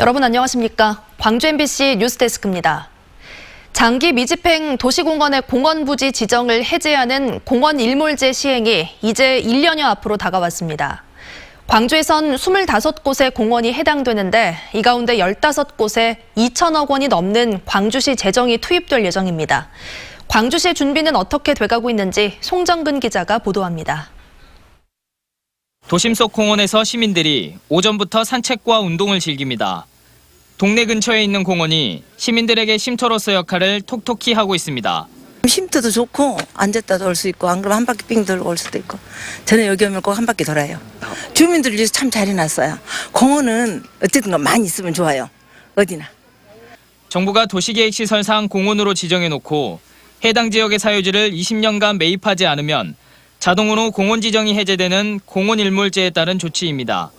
여러분 안녕하십니까? 광주 MBC 뉴스데스크입니다. 장기 미집행 도시공원의 공원부지 지정을 해제하는 공원 일몰제 시행이 이제 1년여 앞으로 다가왔습니다. 광주에선 25곳의 공원이 해당되는데 이 가운데 15곳에 2천억 원이 넘는 광주시 재정이 투입될 예정입니다. 광주시의 준비는 어떻게 돼가고 있는지 송정근 기자가 보도합니다. 도심 속 공원에서 시민들이 오전부터 산책과 운동을 즐깁니다. 동네 근처에 있는 공원이 시민들에게 쉼터로서 역할을 톡톡히 하고 있습니다. 쉼터도 좋고 앉았다 돌 수 있고 안 그러면 한 바퀴 빙 돌고 올 수도 있고 저는 여기 오면 꼭 한 바퀴 돌아요. 주민들을 위해서 참 잘 해놨어요. 공원은 어쨌든 많이 있으면 좋아요. 어디나. 정부가 도시계획시설상 공원으로 지정해놓고 해당 지역의 사유지를 20년간 매입하지 않으면 자동으로 공원 지정이 해제되는 공원 일몰제에 따른 조치입니다.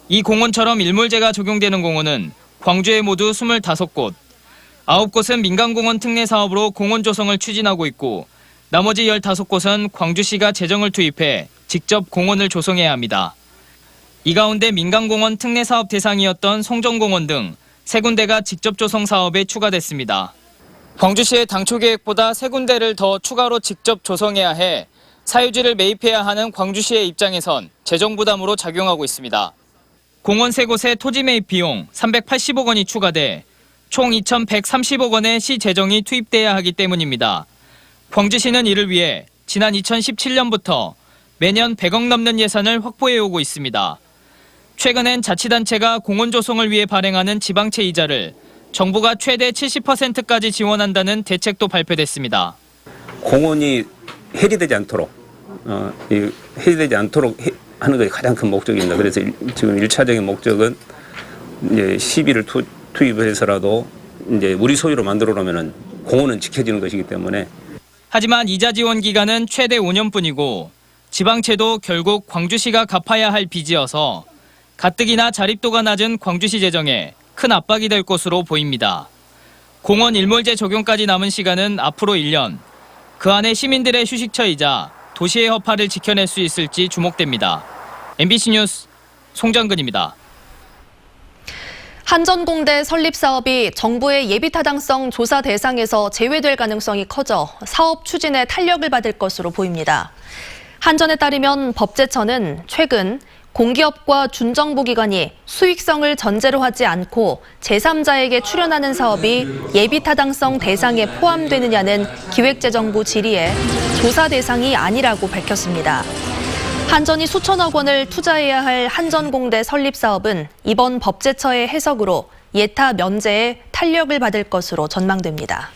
이 공원처럼 일몰제가 적용되는 공원은 광주에 모두 25곳, 9곳은 민간공원 특례 사업으로 공원 조성을 추진하고 있고 나머지 15곳은 광주시가 재정을 투입해 직접 공원을 조성해야 합니다. 이 가운데 민간공원 특례 사업 대상이었던 송정공원 등 3군데가 직접 조성 사업에 추가됐습니다. 광주시의 당초 계획보다 3군데를 더 추가로 직접 조성해야 해 사유지를 매입해야 하는 광주시의 입장에선 재정 부담으로 작용하고 있습니다. 공원 3곳의 토지 매입 비용 380억 원이 추가돼 총 2,130억 원의 시 재정이 투입돼야 하기 때문입니다. 광주시는 이를 위해 지난 2017년부터 매년 100억 넘는 예산을 확보해오고 있습니다. 최근엔 자치단체가 공원 조성을 위해 발행하는 지방채 이자를 정부가 최대 70%까지 지원한다는 대책도 발표됐습니다. 공원이 해지되지 않도록 하는 것이 가장 큰 목적입니다. 그래서 지금 1차적인 목적은 이제 시비를 투입을 해서라도 이제 우리 소유로 만들어놓으면 공원은 지켜지는 것이기 때문에. 하지만 이자 지원 기간은 최대 5년뿐이고 지방채도 결국 광주시가 갚아야 할 빚이어서 가뜩이나 자립도가 낮은 광주시 재정에 큰 압박이 될 것으로 보입니다. 공원 일몰제 적용까지 남은 시간은 앞으로 1년. 그 안에 시민들의 휴식처이자 도시의 허파를 지켜낼 수 있을지 주목됩니다. MBC 뉴스 송정근입니다. 한전공대 설립 사업이 정부의 예비타당성 조사 대상에서 제외될 가능성이 커져 사업 추진에 탄력을 받을 것으로 보입니다. 한전에 따르면 법제처는 최근 공기업과 준정부기관이 수익성을 전제로 하지 않고 제3자에게 출연하는 사업이 예비타당성 대상에 포함되느냐는 기획재정부 질의에 조사 대상이 아니라고 밝혔습니다. 한전이 수천억 원을 투자해야 할 한전공대 설립 사업은 이번 법제처의 해석으로 예타 면제에 탄력을 받을 것으로 전망됩니다.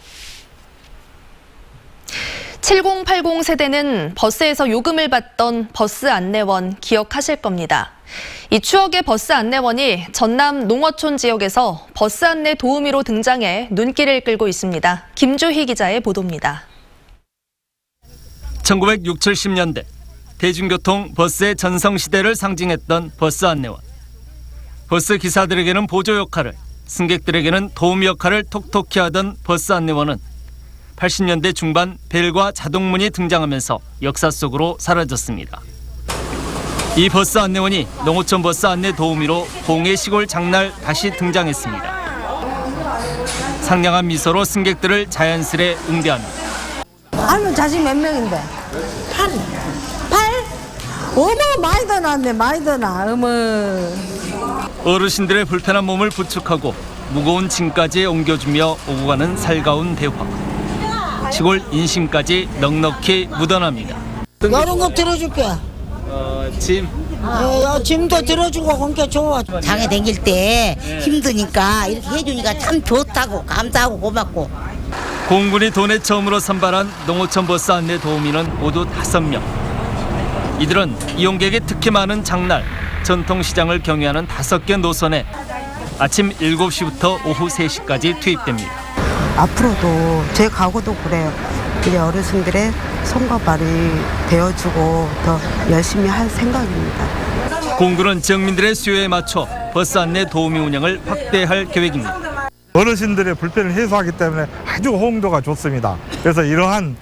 7080 세대는 버스에서 요금을 받던 버스 안내원 기억하실 겁니다. 이 추억의 버스 안내원이 전남 농어촌 지역에서 버스 안내 도우미로 등장해 눈길을 끌고 있습니다. 김주희 기자의 보도입니다. 1960, 70년대 대중교통 버스의 전성시대를 상징했던 버스 안내원. 버스 기사들에게는 보조 역할을, 승객들에게는 도우미 역할을 톡톡히 하던 버스 안내원은 80년대 중반 벨과 자동문이 등장하면서 역사 속으로 사라졌습니다. 이 버스 안내원이 농어촌 버스 안내 도우미로 봉해 시골 장날 다시 등장했습니다. 상냥한 미소로 승객들을 자연스레 응대합니다. 할머니 자식 몇 명인데? 8? 어머 많이 더 낳았네 많이 더 낳아 어머. 어르신들의 불편한 몸을 부축하고 무거운 짐까지 옮겨주며 오고 가는 살가운 대화. 시골 인심까지 넉넉히 묻어납니다. 이런 거 들어줄게. 짐. 짐도 들어주고 그러니까 좋아. 장에 다닐 때 힘드니까 이렇게 해주니까 참 좋다고 감사하고 고맙고. 공군이 도내 처음으로 선발한 농어촌 버스 안내 도우미는 모두 5명. 이들은 이용객이 특히 많은 장날 전통시장을 경유하는 5개 노선에 아침 7시부터 오후 3시까지 투입됩니다. 앞으로도 제 각오도 그래요. 우리 어르신들의 손과 발이 되어주고 더 열심히 할 생각입니다. 공군은 지역민들의 수요에 맞춰 버스 안내 도우미 운영을 확대할 계획입니다. 어르신들의 불편을 해소하기 때문에 아주 호응도가 좋습니다. 그래서 이러한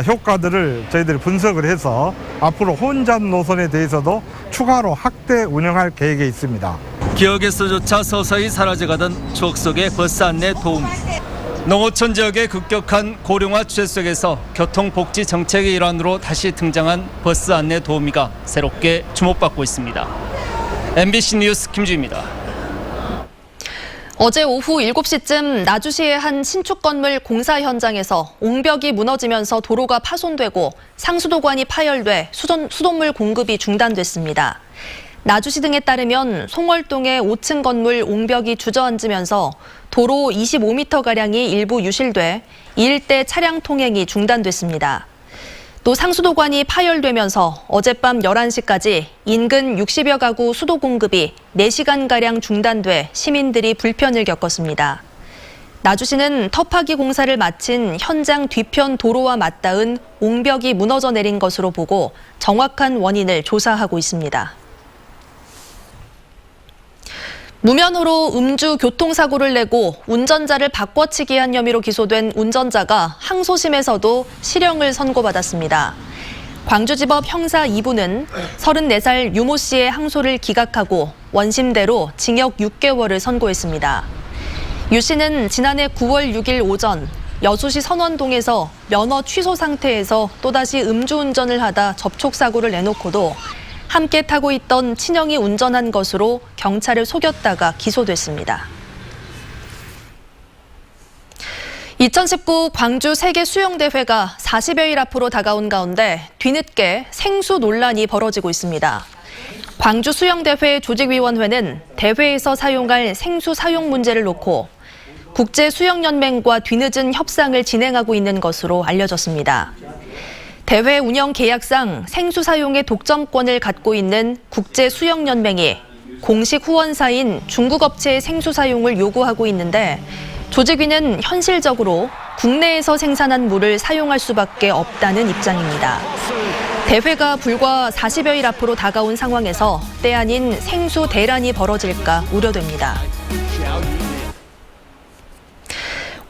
효과들을 저희들이 분석을 해서 앞으로 혼잡 노선에 대해서도 추가로 확대 운영할 계획에 있습니다. 기억에서조차 서서히 사라져가던 추억 속의 버스 안내 도우미. 농어촌 지역의 급격한 고령화 추세 속에서 교통복지 정책의 일환으로 다시 등장한 버스 안내 도우미가 새롭게 주목받고 있습니다. MBC 뉴스 김주희입니다. 어제 오후 7시쯤 나주시의 한 신축 건물 공사 현장에서 옹벽이 무너지면서 도로가 파손되고 상수도관이 파열돼 수돗물 공급이 중단됐습니다. 나주시 등에 따르면 송월동의 5층 건물 옹벽이 주저앉으면서 도로 25m가량이 일부 유실돼 이 일대 차량 통행이 중단됐습니다. 또 상수도관이 파열되면서 어젯밤 11시까지 인근 60여 가구 수도 공급이 4시간가량 중단돼 시민들이 불편을 겪었습니다. 나주시는 터파기 공사를 마친 현장 뒤편 도로와 맞닿은 옹벽이 무너져 내린 것으로 보고 정확한 원인을 조사하고 있습니다. 무면허로 음주 교통사고를 내고 운전자를 바꿔치기 한 혐의로 기소된 운전자가 항소심에서도 실형을 선고받았습니다. 광주지법 형사 2부는 34살 유모 씨의 항소를 기각하고 원심대로 징역 6개월을 선고했습니다. 유 씨는 지난해 9월 6일 오전 여수시 선원동에서 면허 취소 상태에서 또다시 음주운전을 하다 접촉사고를 내놓고도 함께 타고 있던 친형이 운전한 것으로 경찰을 속였다가 기소됐습니다. 2019 광주 세계수영대회가 40여일 앞으로 다가온 가운데 뒤늦게 생수 논란이 벌어지고 있습니다. 광주수영대회 조직위원회는 대회에서 사용할 생수 사용 문제를 놓고 국제수영연맹과 뒤늦은 협상을 진행하고 있는 것으로 알려졌습니다. 대회 운영 계약상 생수 사용의 독점권을 갖고 있는 국제수영연맹이 공식 후원사인 중국 업체의 생수 사용을 요구하고 있는데 조직위는 현실적으로 국내에서 생산한 물을 사용할 수밖에 없다는 입장입니다. 대회가 불과 40여일 앞으로 다가온 상황에서 때 아닌 생수 대란이 벌어질까 우려됩니다.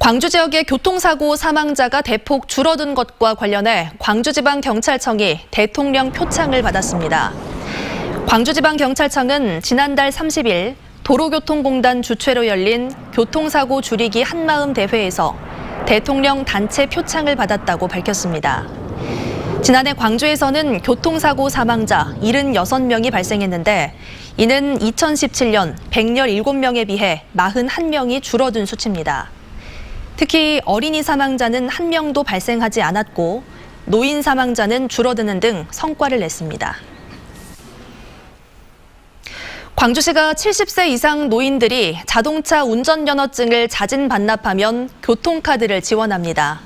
광주 지역의 교통사고 사망자가 대폭 줄어든 것과 관련해 광주지방경찰청이 대통령 표창을 받았습니다. 광주지방경찰청은 지난달 30일 도로교통공단 주최로 열린 교통사고 줄이기 한마음 대회에서 대통령 단체 표창을 받았다고 밝혔습니다. 지난해 광주에서는 교통사고 사망자 76명이 발생했는데 이는 2017년 117명에 비해 41명이 줄어든 수치입니다. 특히 어린이 사망자는 1명도 발생하지 않았고 노인 사망자는 줄어드는 등 성과를 냈습니다. 광주시가 70세 이상 노인들이 자동차 운전면허증을 자진 반납하면 교통카드를 지원합니다.